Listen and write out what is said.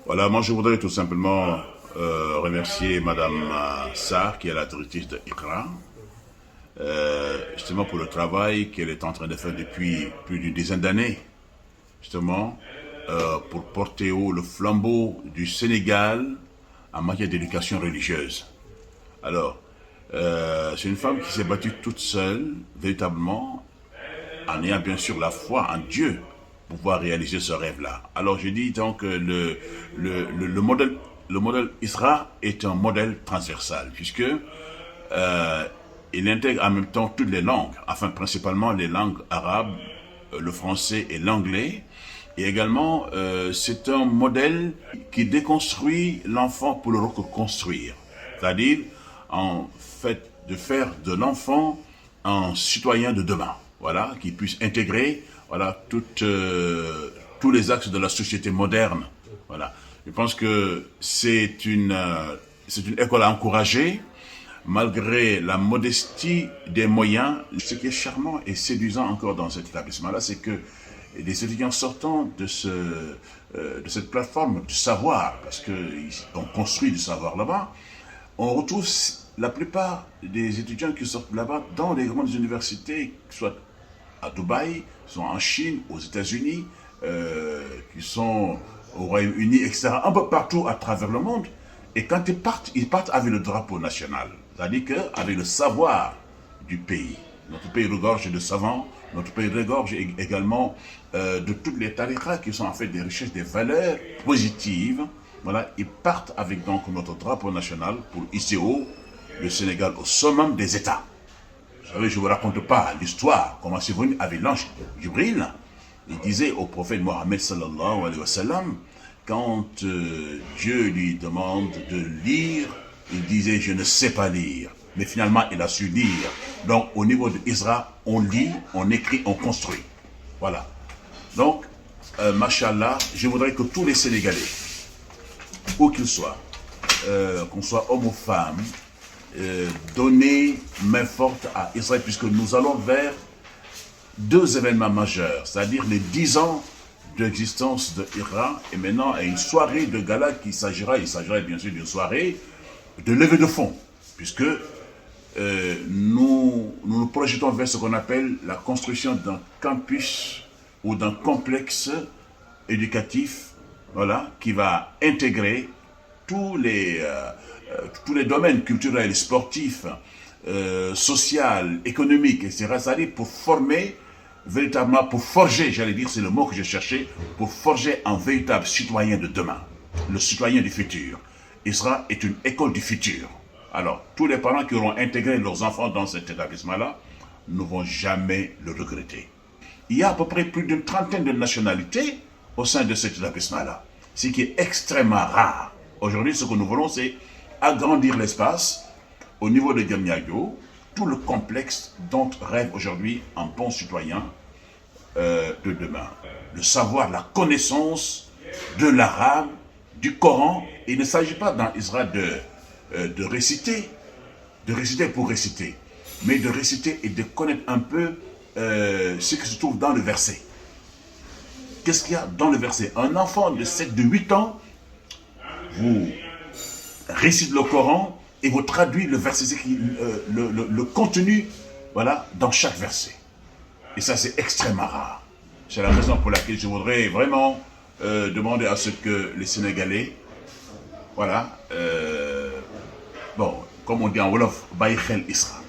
Voilà, moi je voudrais tout simplement remercier Madame Sarr, qui est la directrice de ICRA, justement pour le travail qu'elle est en train de faire depuis plus d'une dizaine d'années, justement, pour porter haut le flambeau du Sénégal en matière d'éducation religieuse. Alors, c'est une femme qui s'est battue toute seule, véritablement, en ayant bien sûr la foi en Dieu, pour pouvoir réaliser ce rêve-là. Alors je dis donc que le modèle ISRA est un modèle transversal, puisque il intègre en même temps toutes les langues, enfin principalement les langues arabes, le français et l'anglais. Et également, c'est un modèle qui déconstruit l'enfant pour le reconstruire. C'est-à-dire, en fait, de faire de l'enfant un citoyen de demain. Voilà, qui puisse intégrer voilà, tous les axes de la société moderne. Voilà. Je pense que c'est une école à encourager, malgré la modestie des moyens. Ce qui est charmant et séduisant encore dans cet établissement-là, c'est que les étudiants sortant de cette plateforme du savoir, parce qu'on construit du savoir là-bas, on retrouve la plupart des étudiants qui sortent là-bas dans les grandes universités, soit à Dubaï, qui sont en Chine, aux États-Unis, qui sont au Royaume-Uni, etc., un peu partout à travers le monde. Et quand ils partent avec le drapeau national, c'est-à-dire qu'avec le savoir du pays. Notre pays regorge de savants, notre pays regorge également de toutes les tariqas qui sont en fait des richesses, des valeurs positives. Voilà, ils partent avec donc notre drapeau national pour hisser haut le Sénégal au summum des États. Vous savez, je ne vous raconte pas l'histoire, comment c'est venu avec l'ange Jibril. Il disait au prophète Mohammed sallallahu alayhi wa sallam, quand Dieu lui demande de lire, il disait je ne sais pas lire. Mais finalement, il a su lire. Donc, au niveau de Isra, on lit, on écrit, on construit. Voilà. Donc, machallah, je voudrais que tous les Sénégalais, où qu'ils soient, qu'on soit homme ou femme, donner main forte à Israël, puisque nous allons vers deux événements majeurs, c'est-à-dire les 10 ans d'existence de Iran, et maintenant à une soirée de gala il s'agira bien sûr d'une soirée de levée de fonds, puisque nous nous projetons vers ce qu'on appelle la construction d'un campus ou d'un complexe éducatif, voilà, qui va intégrer tous les domaines culturels, sportifs, social, économique, etc. C'est-à-dire pour former, véritablement, pour forger, j'allais dire, c'est le mot que je cherchais, pour forger un véritable citoyen de demain, le citoyen du futur. ISRA est une école du futur. Alors, tous les parents qui auront intégré leurs enfants dans cet établissement-là ne vont jamais le regretter. Il y a à peu près plus d'une trentaine de nationalités au sein de cet établissement-là, ce qui est extrêmement rare. Aujourd'hui, ce que nous voulons, c'est agrandir l'espace au niveau de Diamniadio, tout le complexe dont rêve aujourd'hui un bon citoyen de demain. Le savoir, la connaissance de l'arabe, du Coran. Et il ne s'agit pas dans Israël de réciter pour réciter, mais de réciter et de connaître un peu ce qui se trouve dans le verset. Qu'est-ce qu'il y a dans le verset? Un enfant de 7, de 8 ans, vous récite le Coran et vous traduit le verset, le contenu, voilà, dans chaque verset. Et ça, c'est extrêmement rare. C'est la raison pour laquelle je voudrais vraiment demander à ce que les Sénégalais, voilà, bon, comme on dit en Wolof, Baïkhel Isra.